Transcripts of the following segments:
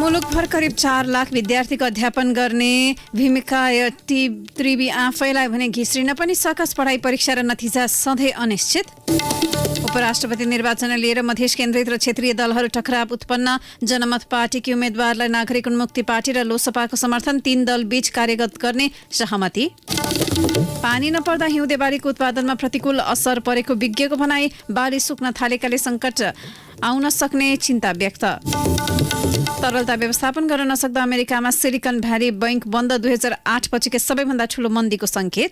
मुलुकभर करिब 4 लाख विद्यार्थीको अध्यापन गर्ने भूमिका त्रिवी आफैलाई भने घिस्रिन पनि सकस। पढाइ परीक्षा र नतिजा सधैँ अनिश्चित। उपराष्ट्रपति निर्वाचन लिएर मधेस केन्द्रित र क्षेत्रीय दलहरू टकराव उत्पन्न। जनमत पार्टीकी उम्मेद्वारलाई नागरिक उन्मुक्ति पार्टी र लोसपाको समर्थन। 3 दल बीच कार्यगत गर्ने सहमति। पानी नपर्दा हिउँदे बालीको उत्पादनमा प्रतिकूल असर परेको विज्ञको भनाई। बाली सुक्न थालेकाले सङ्कट आउन सक्ने चिन्ता व्यक्त। तरलता व्यवस्थापन गर्न नसक्दा अमेरिकामा सिलिकन भ्याली बैंक बन्द। 2008 पछिकै सबैभन्दा ठूलो मन्दीको सङ्केत।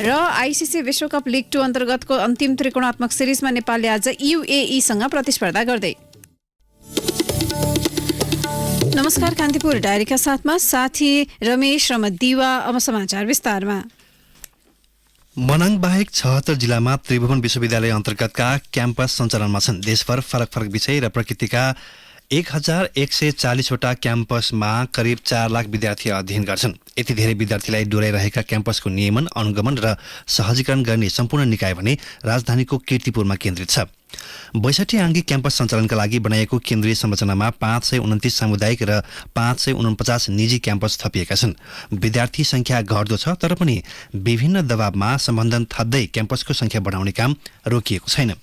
र आइसिसी विश्वकप लिग 2 अन्तर्गतको अन्तिम त्रिकोणात्मक सिरिजमा नेपालले आज युएईसँग प्रतिस्पर्धा गर्दै। नमस्कार, कान्तिपुर डायरीका साथमा साथी रमेश र दिवा। अब समाचार विस्तारमा। मनाङ बाहेक 76 जिल्लामा त्रिभुवन विश्वविद्यालय अन्तर्गतका क्याम्पस सञ्चालनमा छन्। देशभर फरक फरक विषय र प्रकृतिका 1140 वटा क्याम्पसमा करिब 4 लाख विद्यार्थी अध्ययन गर्छन्। यति धेरै विद्यार्थीलाई डोराइरहेका क्याम्पसको नियमन, अनुगमन र सहजीकरण गर्ने सम्पूर्ण निकाय भने राजधानीको कीर्तिपुरमा केन्द्रित छ। 62 आङ्गी क्याम्पस सञ्चालनका लागि बनाइएको केन्द्रीय संरचनामा 529 सामुदायिक र 549 निजी क्याम्पस थपिएका छन्। विद्यार्थी संख्या घट्दो छ, तर पनि विभिन्न दबावमा सम्बन्धन थप्दै क्याम्पसको संख्या बढाउने काम रोकिएको छैन।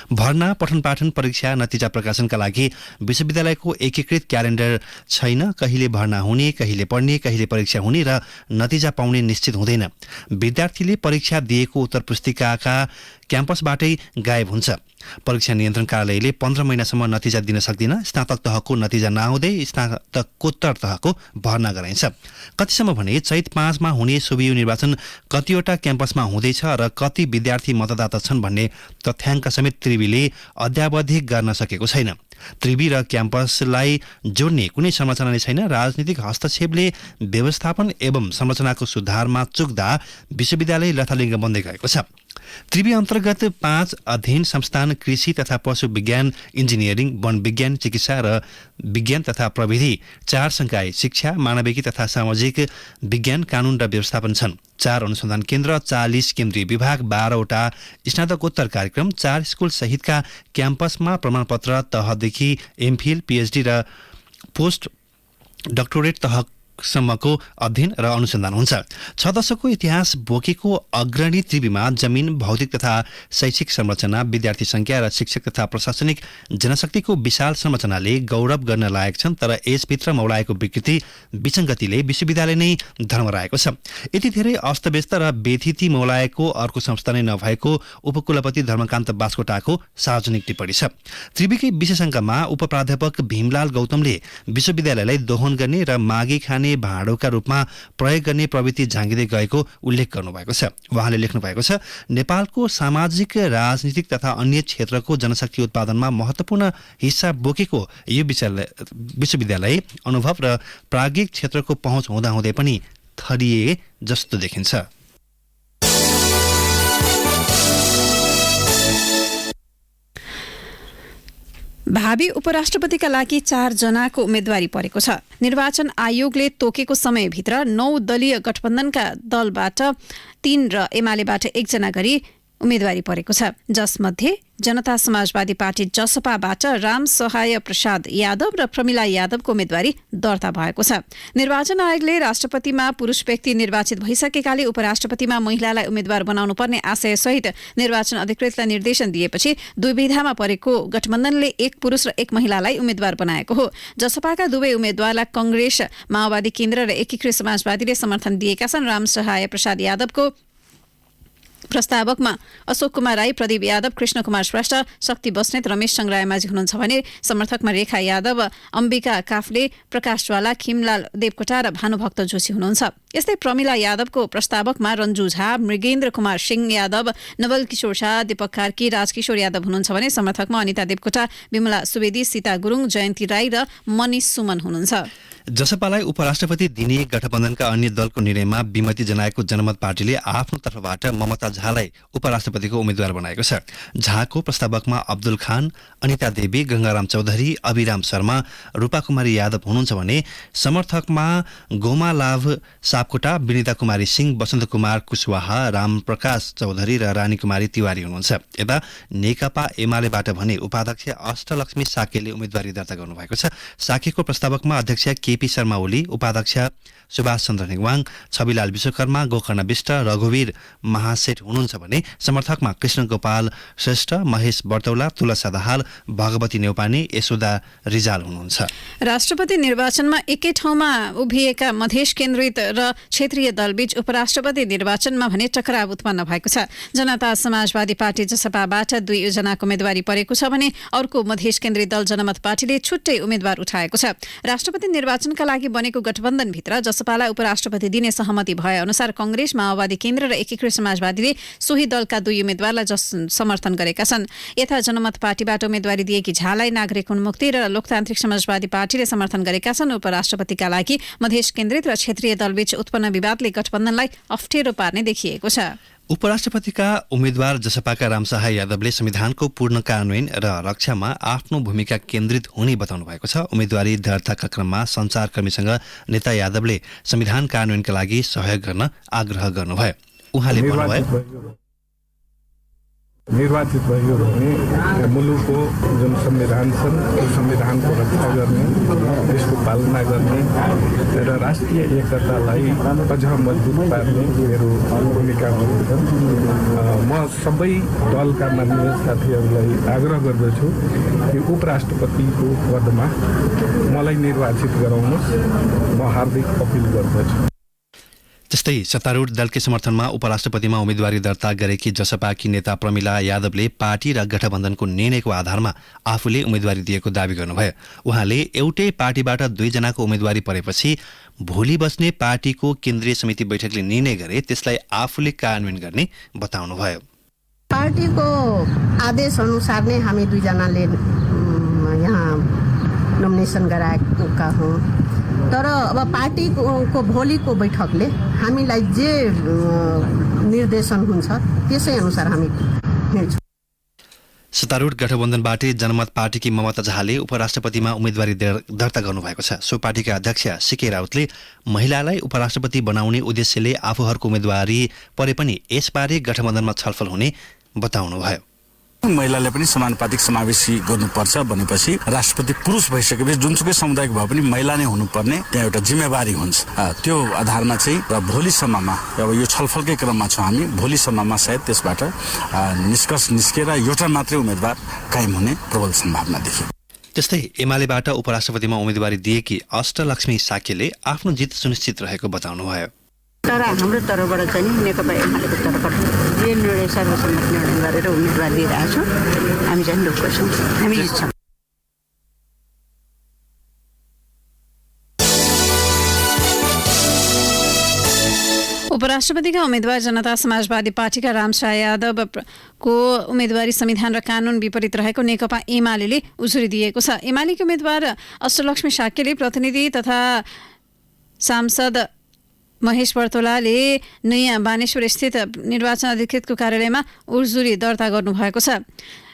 भर्ना, पठन पाठन, परीक्षा, नतिजा प्रकाशनका लागि विश्वविद्यालयको एकीकृत क्यालेन्डर छैन। कहिले भर्ना हुने, कहिले पढ्ने, कहिले परीक्षा हुने र नतिजा पाउने निश्चित हुँदैन। विद्यार्थीले परीक्षा दिएको उत्तर पुस्तिकाका क्याम्पसबाटै गायब हुन्छ। परीक्षा नियन्त्रण कार्यालयले 15 महिनासम्म नतिजा दिन सक्दिन। स्नातक तहको नतिजा नआउँदै स्नातकोत्तर तहको भर्ना गराइन्छ। कतिसम्म भने चैत 5 मा हुने सुबियु निर्वाचन कतिवटा क्याम्पसमा हुँदैछ र कति विद्यार्थी मतदाता छन् भन्ने तथ्याङ्क समेत त्रिवीले अद्यावधि गर्न सकेको छैन। त्रिवी र क्याम्पसलाई जोड्ने कुनै संरचना नै छैन। राजनीतिक हस्तक्षेपले व्यवस्थापन एवं संरचनाको सुधारमा चुक्दा विश्वविद्यालय लथालिङ्ग बन्दै गएको छ। त्रिवी अन्तर्गत 5 अध्ययन संस्थान कृषि तथा पशु विज्ञान, इन्जिनियरिङ, वन विज्ञान, चिकित्सा र विज्ञान तथा प्रविधि, 4 संकाय शिक्षा, मानविकी तथा सामाजिक विज्ञान, कानुन र व्यवस्थापन छन्। 4 अनुसन्धान केन्द्र, 40 केन्द्रीय विभाग, 12 वटा स्नातकोत्तर कार्यक्रम, 4 स्कुल सहितका क्याम्पसमा प्रमाणपत्र तहदेखि एमफिल, पिएचडी र पोस्ट डक्टोरेट तहसम्मको अध्ययन र अनुसन्धान हुन्छ। 6 दशकको इतिहास बोकेको अग्रणी त्रिवीमा जमिन, भौतिक तथा शैक्षिक संरचना, विद्यार्थी संख्या र शिक्षक तथा प्रशासनिक जनशक्तिको विशाल संरचनाले गौरव गर्न लायक छन्। तर यसभित्र मौलाएको विकृति, विसङ्गतिले विश्वविद्यालय नै धर्म रहेको छ। यति धेरै अस्तव्यस्त र व्यथिति मौलाएको अर्को संस्था नै नभएको उपकुलपति धर्मकान्त बास्कोटाको सार्वजनिक टिप्पणी छ। त्रिवीकै विशेषाङ्कमा उपप्राध्यापक भीमलाल गौतमले विश्वविद्यालयलाई दोहन गर्ने र मागी खाने भाँडोका रूपमा प्रयोग गर्ने प्रवृत्ति झाँगिँदै गएको उल्लेख गर्नुभएको छ। उहाँले लेख्नु भएको छ, नेपालको सामाजिक, राजनीतिक तथा अन्य क्षेत्रको जनशक्ति उत्पादनमा महत्त्वपूर्ण हिस्सा बोकेको यो विश्वविद्यालय अनुभव र प्राज्ञिक क्षेत्रको पहुँच हुँदाहुँदै पनि थरिए जस्तो देखिन्छ। भावी उपराष्ट्रपतिका लागि 4 जनाको उम्मेदवारी परेको छ। निर्वाचन आयोगले तोकेको समयभित्र 9 दलीय गठबन्धनका दलबाट 3 र एमालेबाट 1 जना गरी उम्मेदवारी परेको छ, जसमध्ये जनता समाजवादी पार्टी जसपाबाट राम सहाय प्रसाद यादव र प्रमिला यादवको उम्मेदवारी दर्ता भएको छ। निर्वाचन आयोगले राष्ट्रपतिमा पुरुष व्यक्ति निर्वाचित भइसकेकाले उपराष्ट्रपतिमा महिलालाई उम्मेद्वार बनाउनु पर्ने आशयसहित निर्वाचन अधिकृतलाई निर्देशन दिएपछि दुविधामा परेको गठबन्धनले 1 पुरुष र 1 महिलालाई उम्मेद्वार बनाएको हो। जसपाका दुवै उम्मेद्वारलाई कंग्रेस, माओवादी केन्द्र र एकीकृत समाजवादीले समर्थन दिएका छन्। राम सहाय प्रसाद यादवको प्रस्तावकमा अशोक कुमार राई, प्रदीप यादव, कृष्ण कुमार श्रेष्ठ, शक्ति बस्नेत, रमेश सङ्ग्रायमाझी हुनुहुन्छ भने समर्थकमा रेखा यादव, अम्बिका काफले, प्रकाश ज्वाला, खिमलाल देवकोटा र भानुभक्त जोशी हुनुहुन्छ। यस्तै प्रमिला यादवको प्रस्तावकमा रञ्जु झा, मृगेन्द्र कुमार सिंह यादव, नवल किशोर शाह, दीपक कार्की, राजकिशोर यादव हुनुहुन्छ भने समर्थकमा अनिता देवकोटा, विमला सुवेदी, सीता गुरुङ, जयन्ती राई र मनिष सुमन हुनुहुन्छ। जसपालाई उपराष्ट्रपति दिने गठबन्धनका अन्य दलको निर्णयमा विमति जनाएको जनमत पार्टीले आफ्नो तर्फबाट ममता झालाई उपराष्ट्रपतिको उम्मेद्वार बनाएको छ। झाको प्रस्तावकमा अब्दुल खान, अनिता देवी, गंगाराम चौधरी, अभिराम शर्मा, रूपा कुमारी यादव हुनुहुन्छ भने समर्थकमा गोमा लाभ सापकोटा विनिता कुमारी सिंह, वसन्त कुमार कुशवाहा, रामप्रकाश चौधरी र रानी कुमारी तिवारी हुनुहुन्छ। यता नेकपा एमालेबाट भने उपाध्यक्ष अष्टलक्ष्मी साकेले उम्मेदवारी दर्ता गर्नुभएको छ। साकेको प्रस्तावकमा अध्यक्ष केपी शर्मा ओली, उपाध्यक्ष सुभाष चन्द्र नेवाङ, छविलाल विश्वकर्मा, गोकर्ण विष्ट, रघुवीर महासेठ हुनुहुन्छ भने समर्थकमा कृष्ण गोपाल श्रेष्ठ, महेश बर्तौला, तुलसा दाहाल, भगवती नेउपाने, यशोदा रिजाल हुनुहुन्छ। राष्ट्रपति निर्वाचनमा एकै ठाउँमा उभिएका मधेस केन्द्रित र क्षेत्रीय दलबीच उपराष्ट्रपति निर्वाचनमा भने टकराव उत्पन्न भएको छ। जनता समाजवादी पार्टी जसपाबाट 2 जनाको उम्मेदवारी परेको छ भने अर्को मधेस केन्द्रित दल जनमत पार्टीले छुट्टै उम्मेद्वार उठाएको छ। राष्ट्रपति निर्वाचनका लागि बनेको गठबन्धनभित्र जसपालाई उपराष्ट्रपति दिने सहमति भए अनुसार कांग्रेस, माओवादी केन्द्र र एकीकृत समाजवादीले सोही दलका 2 उम्मेद्वारलाई समर्थन गरेका छन्। यता जनमत पार्टीबाट उम्मेदवारी दिएकी झालाई नागरिक उन्मुक्ति र लोकतान्त्रिक समाजवादी पार्टीले समर्थन गरेका छन्। उपराष्ट्रपतिका लागि मधेस केन्द्रित र क्षेत्रीय दलबीच उत्पन्न विवादले गठबन्धनलाई अप्ठ्यारो पार्ने देखिएको छ। उपराष्ट्रपतिका उम्मेद्वार जसपाका रामशाह यादवले संविधानको पूर्ण कार्यान्वयन र रक्षामा आफ्नो भूमिका केन्द्रित हुने बताउनु भएको छ। उम्मेदवारी दर्ताका क्रममा सञ्चारकर्मीसँग नेता यादवले संविधान कार्यान्वयनका लागि सहयोग गर्न आग्रह गर्नुभयो। उहाँले भन्नुभयो, निर्वाचित भयो भने मुलुकको जुन संविधान छन् त्यो संविधानको रक्षा गर्ने, त्यसको पालना गर्ने र राष्ट्रिय एकतालाई अझ मजबुत पार्ने मेरो भूमिका हुन्छ। म सबै दलका मान्य साथीहरूलाई आग्रह गर्दछु कि उपराष्ट्रपतिको पदमा मलाई निर्वाचित गराउनुहोस्, म हार्दिक अपिल गर्दछु। त्यस्तै सत्तारूढ दलकै समर्थनमा उपराष्ट्रपतिमा उम्मेदवारी दर्ता गरेकी जसपाकी नेता प्रमिला यादवले पार्टी र गठबन्धनको निर्णयको आधारमा आफूले उम्मेदवारी दिएको दावी गर्नुभयो। उहाँले एउटै पार्टीबाट 2 जनाको उम्मेदवारी परेपछि भोलि बस्ने पार्टीको केन्द्रीय समिति बैठकले निर्णय गरे त्यसलाई आफूले कार्यान्वयन गर्ने बताउनुभयो। पार्टीको आदेश अनुसार नै हामी 2 जनाले यहाँ नोमिनेसन गराएका हौँ। तर अब पार्टीको भोलिको बैठकले हामीलाई जे निर्देशन हुन्छ त्यसै अनुसार हामी हिँड्छौँ। सत्तारूढ गठबन्धनबाटै जनमत पार्टीकी ममता झाले उपराष्ट्रपतिमा उम्मेदवारी दर्ता गर्नुभएको छ। सो पार्टीका अध्यक्ष सीके राउतले महिलालाई उपराष्ट्रपति बनाउने उद्देश्यले आफूहरूको उम्मेदवारी परे पनि यसबारे गठबन्धनमा छलफल हुने बताउनुभयो। महिलाले पनि समानुपातिक समावेशी गर्नुपर्छ भनेपछि राष्ट्रपति पुरुष भइसकेपछि जुनसुकै समुदायको भए पनि महिला नै हुनुपर्ने त्यहाँ एउटा जिम्मेवारी हुन्छ। त्यो आधारमा चाहिँ र भोलिसम्ममा अब यो छलफलकै क्रममा छौँ हामी, भोलिसम्ममा सायद त्यसबाट निष्कर्ष निस्केर एउटा मात्रै उम्मेदवार कायम हुने प्रबल सम्भावना देखियो। त्यस्तै एमालेबाट उपराष्ट्रपतिमा उम्मेदवारी दिएकी अष्टलक्ष्मी साकेले आफ्नो जित सुनिश्चित रहेको बताउनुभयो। तर हाम्रो तर्फबाट चाहिँ नेकपा एमालेको तर्फबाट जे निर्णय सर्वसम्मत निर्णय गरेर उम्मेदवार दिइरहेको छौँ, हामी चाहिँ ढुक्क छौँ, हामी जित्छौँ। उपराष्ट्रपतिका उम्मेद्वार जनता समाजवादी पार्टीका रामशाह यादवको उम्मेदवारी संविधान र कानून विपरीत रहेको नेकपा एमाले उजुरी दिएको छ। एमालेकी उम्मेद्वार अष्टलक्ष्मी साकेले प्रतिनिधि तथा सांसद महेश बर्तौलाले नयाँ बानेश्वर स्थित निर्वाचन अधिकृतको कार्यालयमा उजुरी दर्ता गर्नुभएको छ।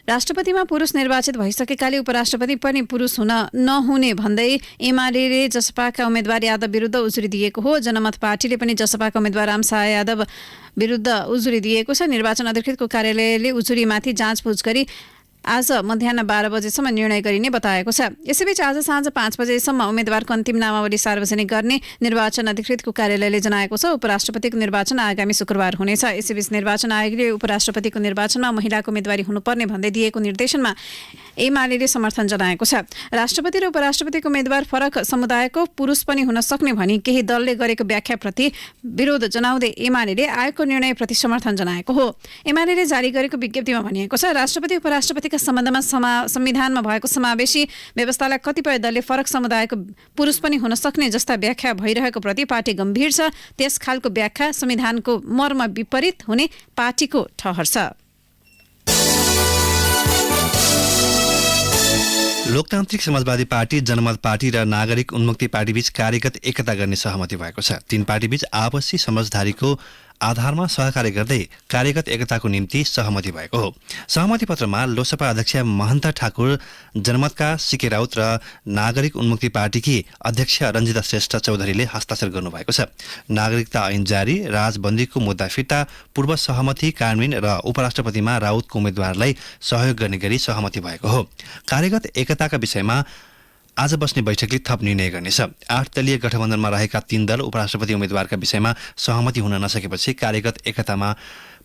राष्ट्रपतिमा पुरुष निर्वाचित भइसकेकाले उपराष्ट्रपति पनि पुरुष हुन नहुने भन्दै एमाले जसपाका उम्मेद्वार यादव विरुद्ध उजुरी दिएको हो। जनमत पार्टीले पनि जसपाका उम्मेद्वार रामशाह यादव विरुद्ध उजुरी दिएको छ। निर्वाचन अधिकृतको कार्यालयले उजुरीमाथि जाँचबुझ गरी आज मध्याह 12 बजेसम्म निर्णय गरिने बताएको छ। यसैबीच आज साँझ 5 बजेसम्म उम्मेद्वारको अन्तिम नामावली सार्वजनिक गर्ने निर्वाचन अधिकृतको कार्यालयले जनाएको छ। उपराष्ट्रपतिको निर्वाचन आगामी शुक्रबार हुनेछ। यसैबीच निर्वाचन आयोगले उपराष्ट्रपतिको निर्वाचनमा महिलाको उम्मेदवारी हुनुपर्ने भन्दै दिएको निर्देशनमा एमाले समर्थन जनाएको छ। राष्ट्रपति र उपराष्ट्रपतिको उम्मेद्वार फरक समुदायको पुरुष पनि हुन सक्ने भनी केही दलले गरेको व्याख्याप्रति विरोध जनाउँदै एमाले आयोगको निर्णयप्रति समर्थन जनाएको हो। एमाले जारी गरेको विज्ञप्तिमा भनिएको छ, राष्ट्रपति उपराष्ट्रपतिका सम्बन्धमा संविधानमा भएको समावेशी व्यवस्थालाई कतिपय दलले फरक समुदायको पुरुष पनि हुन सक्ने जस्ता व्याख्या भइरहेको प्रति पार्टी गम्भीर छ। त्यस खालको व्याख्या संविधानको मर्म विपरीत हुने पार्टीको ठहर छ। लोकतान्त्रिक समाजवादी पार्टी, जनमत पार्टी र नागरिक उन्मुक्ति पार्टीबीच कार्यगत एकता गर्ने सहमति भएको छ। 3 पार्टीबीच आपसी समझदारीको आधारमा सहकार्य गर्दै कार्यगत एकताको निम्ति सहमति भएको हो। सहमति पत्रमा लोकसभा अध्यक्ष महन्त ठाकुर, जनमतका सिके राउत र नागरिक उन्मुक्ति पार्टीकी अध्यक्ष रञ्जिता श्रेष्ठ चौधरीले हस्ताक्षर गर्नुभएको छ। नागरिकता ऐन जारी, राजबन्दीको मुद्दा फिर्ता, पूर्व सहमति कार्यान्वयन र उपराष्ट्रपतिमा राउतको उम्मेद्वारलाई सहयोग गर्ने गरी सहमति भएको हो। कार्यगत एकताका विषयमा आज बस्ने बैठकले थप निर्णय गर्नेछ। 8 दलीय गठबन्धनमा रहेका 3 दल उपराष्ट्रपति उम्मेद्वारका विषयमा सहमति हुन नसकेपछि कार्यगत एकतामा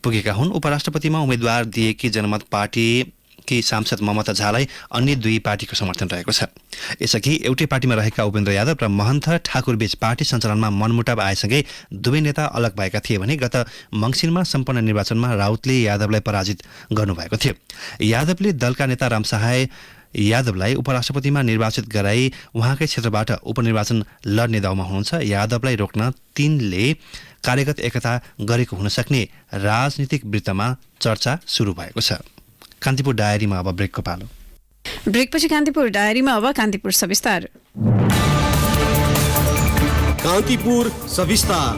पुगेका हुन्। उपराष्ट्रपतिमा उम्मेद्वार दिएकी जनमत पार्टीकी सांसद ममता झालाई अन्य 2 पार्टीको समर्थन रहेको छ। यसअघि एउटै पार्टीमा रहेका उपेन्द्र यादव र महन्त ठाकुर बीच पार्टी सञ्चालनमा मनमुटाव आएसँगै दुवै नेता अलग भएका थिए भने गत मङ्सिरमा सम्पन्न निर्वाचनमा राउतले यादवलाई पराजित गर्नुभएको थियो। यादवले दलका नेता रामसहाय यादवलाई उपराष्ट्रपतिमा निर्वाचित गराई उहाँकै क्षेत्रबाट उपनिर्वाचन लड्ने दाउमा हुनुहुन्छ। यादवलाई रोक्न तिनले कार्यगत एकता गरेको हुन सक्ने राजनीतिक वृत्तमा चर्चा सुरु भएको छ। कान्तिपुर डायरीमा अब ब्रेकको पालो। ब्रेकपछि कान्तिपुर डायरीमा अब कान्तिपुर सविस्तार। कान्तिपुर सविस्तार।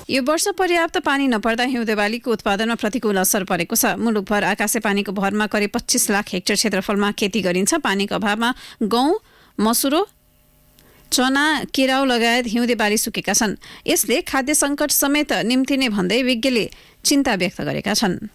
यो वर्ष पर्याप्त पानी नपर्दा हिउँदे बालीको उत्पादनमा प्रतिकूल असर परेको छ। मुलुकभर आकाशे पानीको भरमा करिब 25 लाख हेक्टर क्षेत्रफलमा खेती गरिन्छ। पानीको अभावमा गहुँ, मसुरो, चना, केराउ लगायत हिउँदे बाली सुकेका छन्। यसले खाद्य सङ्कट समेत निम्तिने भन्दै विज्ञले चिन्ता व्यक्त गरेका छन्।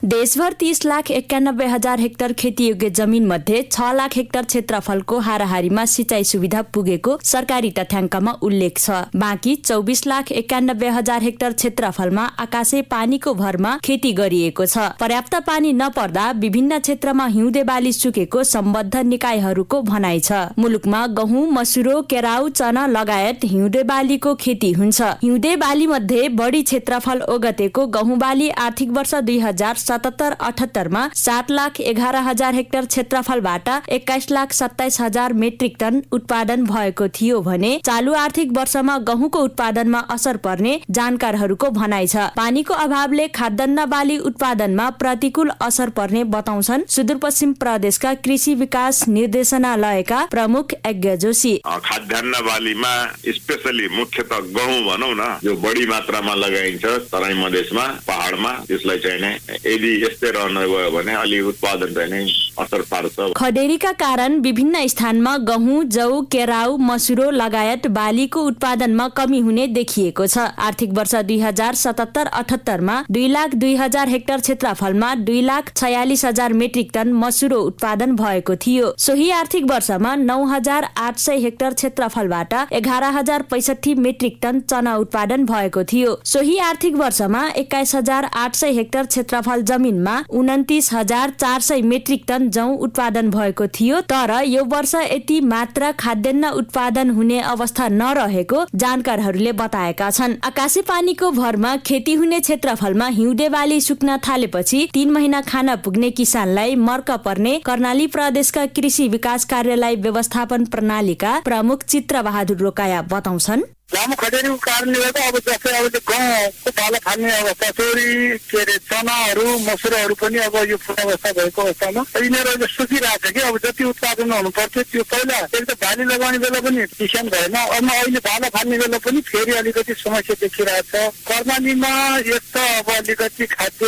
देशभर 30,91,000 हेक्टर खेतीयोग्य जमिन मध्ये 6 लाख हेक्टर क्षेत्रफलको हाराहारीमा सिँचाइ सुविधा पुगेको सरकारी तथ्याङ्कमा उल्लेख छ। बाँकी 24,91,000 हेक्टर क्षेत्रफलमा आकाशे पानीको भरमा खेती गरिएको छ। पर्याप्त पानी नपर्दा विभिन्न क्षेत्रमा हिउँदे बाली सुकेको सम्बद्ध निकायहरूको भनाइ छ। मुलुकमा गहुँ, मसुरो, केराउ, चना लगायत हिउँदे बालीको खेती हुन्छ। हिउँदे बाली मध्ये बढी क्षेत्रफल ओगटेको गहुँ बाली आर्थिक वर्ष 2077-78 मा 7,11,000 हेक्टर क्षेत्रफलबाट 21,27,000 मेट्रिक टन उत्पादन भएको थियो भने चालु आर्थिक वर्षमा गहुँको उत्पादनमा असर पर्ने जानकारहरूको भनाइ छ। पानीको अभावले खाद्यान्न बाली उत्पादनमा प्रतिकूल असर पर्ने बताउँछन् सुदूरपश्चिम प्रदेशका कृषि विकास निर्देशनालयका प्रमुख यज्ञ जोशी। खाद्यान्न बालीमा स्पेशली मुख्यतः गहुँ भनौँ न, जो बढी मात्रामा लगाइन्छ तराई मधेसमा, पहाडमा, त्यसलाई चाहिँ नै यदि यस्तै रहन गयो भने अलि उत्पादन चाहिँ नै असर पार्छ। खडेरीका कारण विभिन्न स्थानमा गहुँ, जौ, केराउ, मसुरो लगायत बालीको उत्पादनमा कमी हुने देखिएको छ। आर्थिक वर्ष 2077-78 मा 2,02,000 हेक्टर क्षेत्रफलमा 2,46,000 मेट्रिक टन मसुरो उत्पादन भएको थियो। सोही आर्थिक वर्षमा 9,800 हेक्टर क्षेत्रफलबाट 11,065 मेट्रिक टन चना उत्पादन भएको थियो। सोही आर्थिक वर्षमा 21,800 हेक्टर क्षेत्रफल जमिनमा 29,400 मेट्रिक टन जौ उत्पादन भएको थियो। तर यो वर्ष यति मात्रा खाद्यान्न उत्पादन हुने अवस्था नरहेको जानकारहरूले बताएका छन्। आकाशे पानीको भरमा खेती हुने क्षेत्रफलमा हिउँदे बाली सुक्न थालेपछि 3 महिना खान पुग्ने किसानलाई मर्क पर्ने कर्णाली प्रदेशका कृषि विकास कार्यालय व्यवस्थापन प्रणालीका प्रमुख चित्रबहादुर रोकाया बताउँछन्। लामो खडेरीको कारणले गर्दा अब जस्तै अब गहुँको पालो फाल्ने अवस्था, तोरी, चनाहरू, मसुरोहरू पनि अब यो अवस्था भएको अवस्थामा यिनीहरू अहिले सुकिरहेको छ कि अब जति उत्पादन हुनु पर्थ्यो त्यो पहिला एक त बाली लगाउने बेला पनि किसान भएन, अब अहिले बाला फाल्ने बेला पनि फेरि अलिकति समस्या देखिरहेको छ। कर्णालीमा यस्तो अब अलिकति खाद्य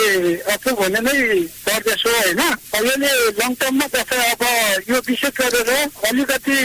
अपुग हुने नै प्रदेश हो होइन। यसले लङ टर्ममा जस्तै अब यो विशेष गरेर अलिकति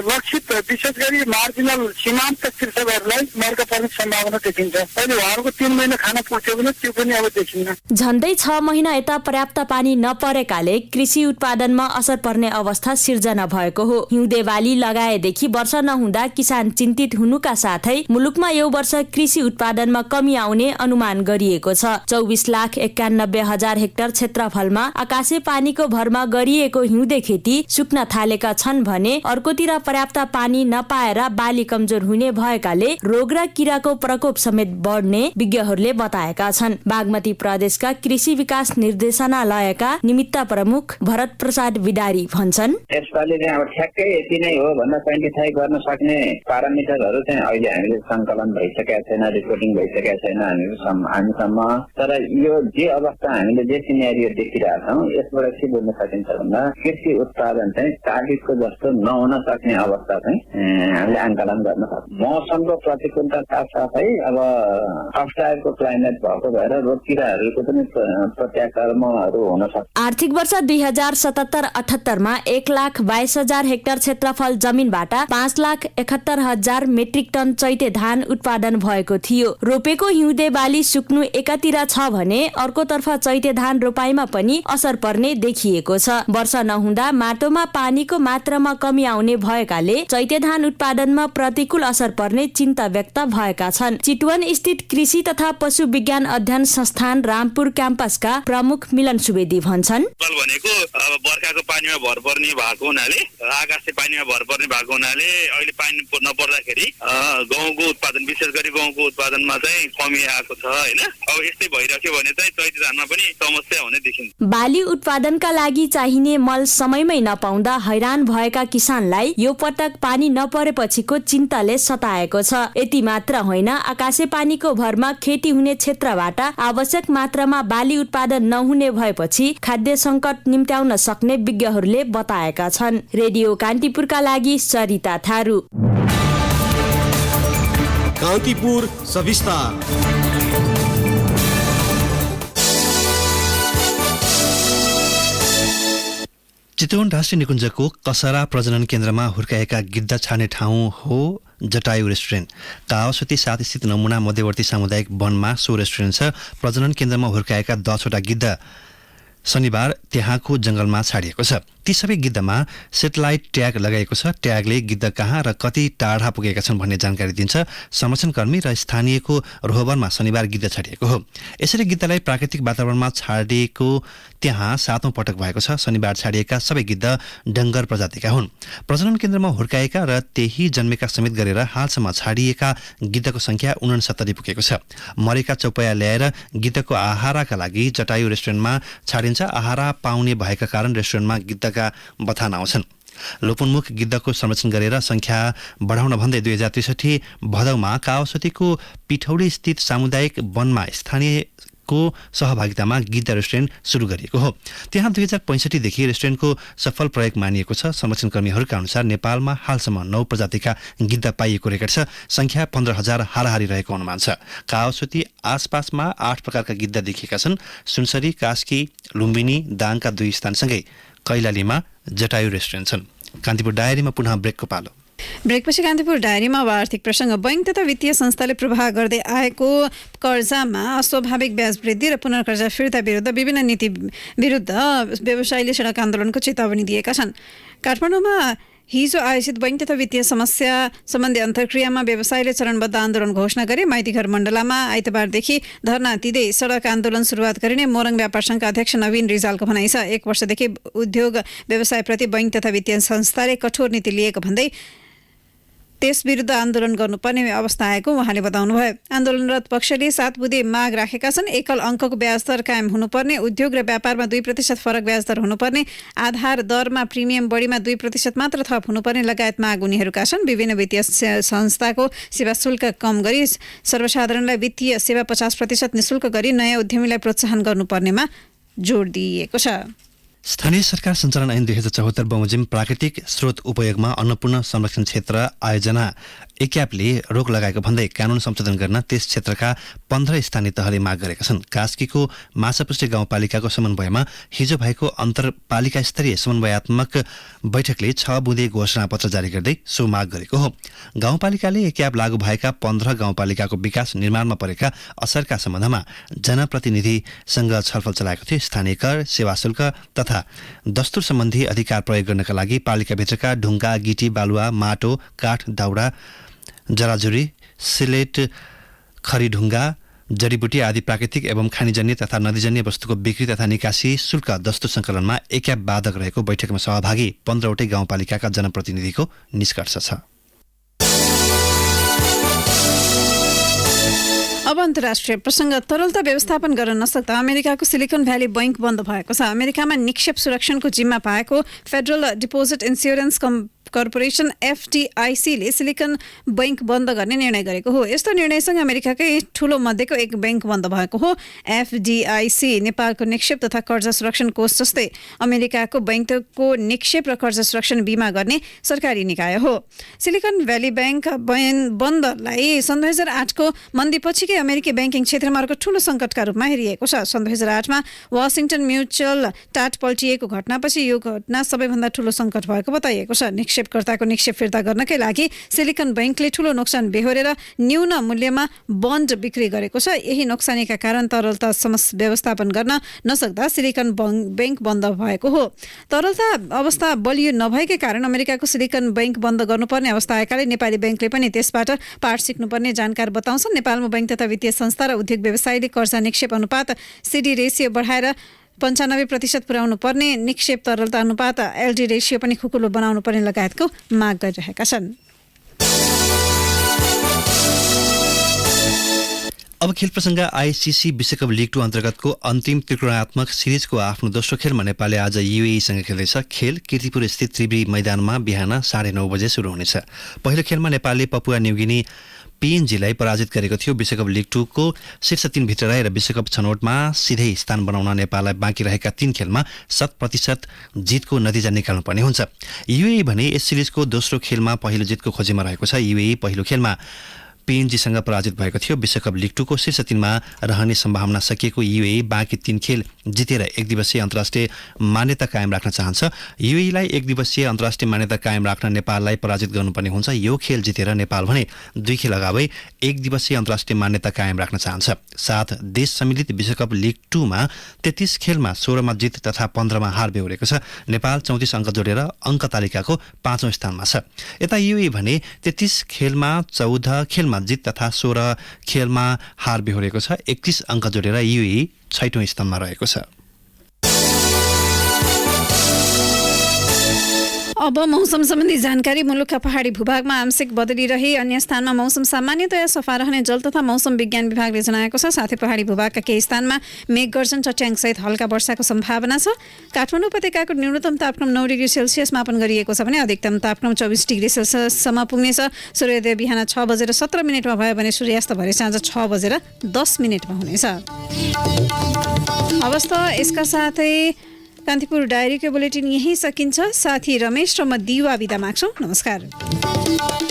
लक्षित विशेष गरी मार्जिनल सीमान्त कृषकहरूलाई मर्का पर्ने सम्भावना देखिन्छ। अहिले उहाँहरूको 3 महिना खाना पुग्थ्यो भने त्यो पनि अब देखिन्न। झन्डै 6 महिना यता पर्याप्त पानी नपरेकाले कृषि उत्पादनमा असर पर्ने अवस्था सिर्जना भएको हो। हिउँदे बाली लगाएदेखि वर्ष नहुँदा किसान चिन्तित हुनुका साथै मुलुकमा यो वर्ष कृषि उत्पादनमा कमी आउने अनुमान गरिएको छ। 24,91,000 हेक्टर क्षेत्रफलमा आकाशे पानीको भरमा गरिएको हिउँदे खेती सुक्न थालेका छन् भने अर्कोतिर पर्याप्त पानी नपाएर बाली कमजोर हुने भएकाले रोग र किराको प्रकोप समेत बढ्ने विज्ञहरूले बताएका छन्। बागमती प्रदेशका कृषि विकास निर्देशनालयका निमित्त प्रमुख भरत प्रसाद विदारी भन्छन्, यसपालि चाहिँ अब ठ्याक्कै यति नै हो भनेर क्वान्टिफाई गर्न सक्ने पारामिटरहरू चाहिँ अहिले हामीले सङ्कलन भइसकेका छैन, रिपोर्टिङ भइसकेका छैन हामीसम्म। तर यो जे अवस्था हामीले जे सिनेरियो देखिरहेका छौँ यसबाट के बुझ्न सकिन्छ भन्दा कृषि उत्पादन चाहिँ टार्गेटको जस्तो नहुन सक्ने अवस्था चाहिँ हामीले आंकलन गर्न सक्छौँ। मौसमको प्रतिकूलता साथसाथै अब अप्ठ्यारोको क्लाइमेट भएको भएर रोग किराहरूको पनि प्रत्याक्रमणहरू हुन सक्छ। आर्थिक वर्ष 2077-78 मा 1,22,000 हेक्टर क्षेत्रफल जमिनबाट 5,71,000 मेट्रिक टन चैते धान उत्पादन भएको थियो। रोपेको हिउँदे बाली सुक्नु एकातिर छ भने अर्कोतर्फ चैते धान रोपाइमा पनि असर पर्ने देखिएको छ। वर्षा नहुँदा माटोमा पानीको मात्रामा कमी आउने भएकाले चैते धान उत्पादनमा प्रतिकूल असर पर्ने चिन्ता व्यक्त भएका छन्। चितवन स्थित कृषि तथा पशु विज्ञान अध्ययन संस्थान रामपुर क्याम्पसका प्रमुख मिलन सुवेदी भन्छन्, भनेको अब बर्खाको पानीमा भर पर्ने भएको हुनाले, आकाशले पानीमा भर पर्ने भएको हुनाले अहिले पानी नपर्दाखेरि गहुँको उत्पादन, विशेष गरी गहुँको उत्पादनमा चाहिँ कमी आएको छ हैन। अब यस्तै भइराख्यो भने चाहिँ चैते धानमा पनि समस्या हुने देखिन्छ। बाली उत्पादनका लागि चाहिने मल समयमै नपाउँदा हैरान भएका किसानलाई यो पटक पानी नपरेपछिको चिन्ताले सताएको छ। यति मात्र होइन, आकाशे पानीको भरमा खेती हुने क्षेत्रबाट आवश्यक मात्रामा बाली उत्पादन नहुने भएपछि खाद्य संकट निम्त्याउन सक्ने विज्ञहरूले बताएका छन्। रेडियो कान्तिपुरका लागि सरिता थारू। कान्तिपुर सविस्तार। चितवन राष्ट्रिय निकुञ्जको कसरा प्रजनन केन्द्रमा हुर्काएका गिद्ध छाड्ने ठाउँ हो जटायु रेस्टुरेन्ट। कावासोती 7 स्थित नमुना मध्यवर्ती सामुदायिक वनमा सो रेस्टुरेन्ट छ। प्रजनन केन्द्रमा हुर्काएका 10 वटा गिद्ध शनिबार त्यहाँको जंगलमा छाडिएको छ। ती सबै गिद्धमा सेटेलाइट ट्याग लगाइएको छ। ट्यागले गिद्ध कहाँ र कति टाढा पुगेका छन् भन्ने जानकारी दिन्छ। संरक्षणकर्मी र स्थानीयको रोहबरमा शनिबार गिद्ध छाडिएको हो। यसरी गिद्धलाई प्राकृतिक वातावरणमा छाडिएको त्यहाँ 7औं पटक भएको छ। शनिबार छाडिएका सबै गिद्ध डङ्गर प्रजातिका हुन्। प्रजनन केन्द्रमा हुर्काएका र त्यही जन्मेका समेत गरेर हालसम्म छाडिएका गिद्धको संख्या 69 पुगेको छ। मरेका चौपया ल्याएर गिद्धको आहाराका लागि जटायु रेस्टुरेन्टमा छाडिन्छ। आहारा पाउने भएका कारण रेस्टुरेन्टमा गिद्धका बथान आउँछन्। लोपोन्मुख गिद्धको संरक्षण गरेर संख्या बढाउन भन्दै 2063 भदौमा कावासोतीको पिठौडी स्थित सामुदायिक वनमा स्थानीयको सहभागितामा गिद्ध रेस्टुरेन्ट सुरु गरिएको हो। त्यहाँ 2065 देखि रेस्टुरेन्टको सफल प्रयोग मानिएको छ। संरक्षणकर्मीहरूका अनुसार नेपालमा हालसम्म 9 प्रजातिका गिद्ध पाइएको रेकर्ड छ। संख्या 15,000 हाराहारी रहेको अनुमान छ। कावासोती आसपासमा 8 प्रकारका गिद्ध देखिएका छन्। सुनसरी, कास्की, लुम्बिनी, दाङका 2 स्थानसँगै कैलालीमा जटायु रेस्टुरेन्ट छन्। कान्तिपुर डायरीमा पुनः ब्रेकको पालो। ब्रेकपछि कान्तिपुर डायरीमा अब आर्थिक प्रसङ्ग। बैंक तथा वित्तीय संस्थाले प्रवाह गर्दै आएको कर्जामा अस्वाभाविक ब्याज वृद्धि र पुनर्कर्जा फिर्ता विरुद्ध विभिन्न नीति विरुद्ध व्यवसायीले सडक आन्दोलनको चेतावनी दिएका छन्। काठमाडौँमा हिजो आयोजित बैंक तथा वित्तीय समस्या सम्बन्धी अन्तर्क्रियामा व्यवसायीले चरणबद्ध आन्दोलन घोषणा गरे। माइतीघर मण्डलामा आइतबारदेखि धरना दिँदै सडक आन्दोलन सुरुवात गरिने मोरङ व्यापार संघका अध्यक्ष नवीन रिजालको भनाइ छ। 1 वर्षदेखि उद्योग व्यवसायप्रति बैंक तथा वित्तीय संस्थाले कठोर नीति लिएको भन्दै त्यस विरुद्ध आन्दोलन गर्नुपर्ने अवस्था आएको उहाँले बताउनुभयो। आन्दोलनरत पक्षले 7 बुँदे माग राखेका छन्। एकल अङ्कको ब्याज दर कायम हुनुपर्ने, उद्योग र व्यापारमा 2% फरक ब्याज दर हुनुपर्ने, आधार दरमा प्रिमियम बढीमा 2% मात्र थप हुनुपर्ने लगायत माग उनीहरूका छन्। विभिन्न वित्तीय संस्थाको सेवा शुल्क कम गरी सर्वसाधारणलाई वित्तीय सेवा 50% निशुल्क गरी नयाँ उद्यमीलाई प्रोत्साहन गर्नुपर्नेमा जोड दिइएको छ। स्थानीय सरकार सञ्चालन ऐन 2074 बमोजिम प्राकृतिक स्रोत उपयोगमा अन्नपूर्ण संरक्षण क्षेत्र आयोजना एक्यापले रोक लगाएको भन्दै कानून संशोधन गर्न त्यस क्षेत्रका 15 स्थानीय तहले माग गरेका छन्। कास्कीको माछापुष्टि गाउँपालिकाको समन्वयमा हिजो भएको अन्तरपालिका स्तरीय समन्वयात्मक बैठकले 6 बुँदे घोषणापत्र जारी गर्दै सो माग गरेको हो। गाउँपालिकाले एक्याप लागू भएका 15 गाउँपालिकाको विकास निर्माणमा परेका असरका सम्बन्धमा जनप्रतिनिधिसँग छलफल चलाएको थियो। स्थानीय कर, सेवा शुल्क तथा दस्तुर सम्बन्धी अधिकार प्रयोग गर्नका लागि पालिकाभित्रका ढुङ्गा, गिटी, बालुवा, माटो, काठ, दाउरा, जराजुरी, सिलेट, खरीढुङ्गा, जडीबुटी आदि प्राकृतिक एवं खानीजन्य तथा नदीजन्य वस्तुको बिक्री तथा निकासी शुल्क दस्तुर सङ्कलनमा एक्याप बाधक रहेको बैठकमा सहभागी 15 वटै गाउँपालिकाका जनप्रतिनिधिको निष्कर्ष छ। अब अन्तर्राष्ट्रिय प्रसङ्ग। तरलता व्यवस्थापन गर्न नसक्दा अमेरिकाको सिलिकन भ्याली बैंक बन्द भएको छ। अमेरिकामा निक्षेप सुरक्षणको जिम्मा पाएको federal deposit insurance corporation FDIC ले सिलिकन बैंक बन्द गर्ने निर्णय गरेको हो। यस्तो निर्णयसँग अमेरिकाकै ठूलो मध्येको एक बैंक बन्द भएको हो। FDIC नेपालको निक्षेप तथा कर्जा सुरक्षण कोष जस्तै अमेरिकाको बैंकको निक्षेप र कर्जा सुरक्षण बीमा गर्ने सरकारी निकाय हो। सिलिकन भ्याली बैंक बन्दलाई सन् 2008 को मन्दीपछिकै अमेरिकी ब्याङ्किङ क्षेत्रमा अर्को ठूलो सङ्कटका रूपमा हेरिएको छ। सन् 2008 मा वाशिंगटन म्युचुअल टाट पल्टिएको घटनापछि यो घटना सबैभन्दा ठूलो सङ्कट भएको बताइएको छ। निक्षेपकर्ताको निक्षेप फिर्ता गर्नकै लागि सिलिकन बैंकले ठूलो नोक्सान बेहोरेर न्यून मूल्यमा बन्ड बिक्री गरेको छ। यही नोक्सानीका कारण तरलता व्यवस्थापन गर्न नसक्दा सिलिकन बैंक बन्द भएको हो। तरलता अवस्था बलियो नभएकै कारण अमेरिकाको सिलिकन बैंक बन्द गर्नुपर्ने अवस्था आएकाले नेपाली बैंकले पनि त्यसबाट पाठ सिक्नुपर्ने जानकार बताउँछन्। नेपालमा बैंक तथा वित्तीय संस्था र उद्योग व्यवसायले कर्जा निक्षेप अनुपात CD रेसियो बढाएर 95% पुर्याउनु पर्ने, निक्षेप तरलता अनुपात LD रेसियो पनि खुकुलो बनाउनु पर्ने लगायतको माग गरिरहेका छन्। अब खेल प्रसङ्ग। ICC विश्वकप लिग 2 अन्तर्गतको अन्तिम त्रिकोणात्मक सिरिजको आफ्नो दोस्रो खेलमा नेपालले आज UAE-सँग खेल्दैछ। खेल कीर्तिपुर स्थित त्रिवेणी मैदानमा बिहान 9:30 बजे सुरु हुनेछ। पहिलो खेलमा नेपालले पपुवा न्युगिनी PNG-लाई पराजित गरेको थियो। विश्वकप लिग 2 को शीर्ष 3 भित्र रहेर विश्वकप छनौटमा सिधै स्थान बनाउन नेपाललाई बाँकी रहेका 3 खेलमा 100% जितको नतिजा निकाल्नुपर्ने हुन्छ। UAE भने यस सिरिजको दोस्रो खेलमा पहिलो जितको खोजीमा रहेको छ। UAE पहिलो खेलमा PNG-सँग पराजित भएको थियो। विश्वकप लिग 2 को शीर्ष 3 मा रहने सम्भावना सकिएको UAE बाँकी 3 खेल जितेर एक दिवसीय अन्तर्राष्ट्रिय मान्यता कायम राख्न चाहन्छ। UAE-लाई एक दिवसीय अन्तर्राष्ट्रिय मान्यता कायम राख्न नेपाललाई पराजित गर्नुपर्ने हुन्छ। यो खेल जितेर नेपाल भने 2 खेल अगावै एक दिवसीय अन्तर्राष्ट्रिय मान्यता कायम राख्न चाहन्छ। 7 देश सम्मिलित विश्वकप लिग 2 मा 33 खेलमा 16 मा जित तथा 15 मा हार बेहोरेको छ। नेपाल 34 अङ्क जोडेर अङ्क तालिकाको 5औं स्थानमा छ। यता UAE भने 33 खेलमा 14 खेलमा जित तथा 16 खेलमा हार बेहोरेको छ। 31 अङ्क जोडेर UAE 6औं स्थानमा रहेको छ। अब मौसम सम्बन्धी जानकारी। मुलुकका पहाडी भूभागमा आंशिक बदली रही अन्य स्थानमा मौसम सामान्यतया सफा रहने जल तथा मौसम विज्ञान विभागले जनाएको छ। साथै पहाडी भूभागका केही स्थानमा मेघगर्जन चट्याङसहित हल्का वर्षाको सम्भावना छ। काठमाडौँ उपत्यकाको न्यूनतम तापक्रम 9 डिग्री सेल्सियस मापन गरिएको छ भने अधिकतम तापक्रम 24 डिग्री सेल्सियससम्म पुग्नेछ। सूर्योदय बिहान 6:17 भयो भने सूर्यास्त भरे साँझ 6:10 हुनेछ। अवस्था यसका साथै कान्तिपुर डायरीको बुलेटिन यही सकिन्छ। साथी रमेश र म दिवा बिदा माग्छौँ। नमस्कार।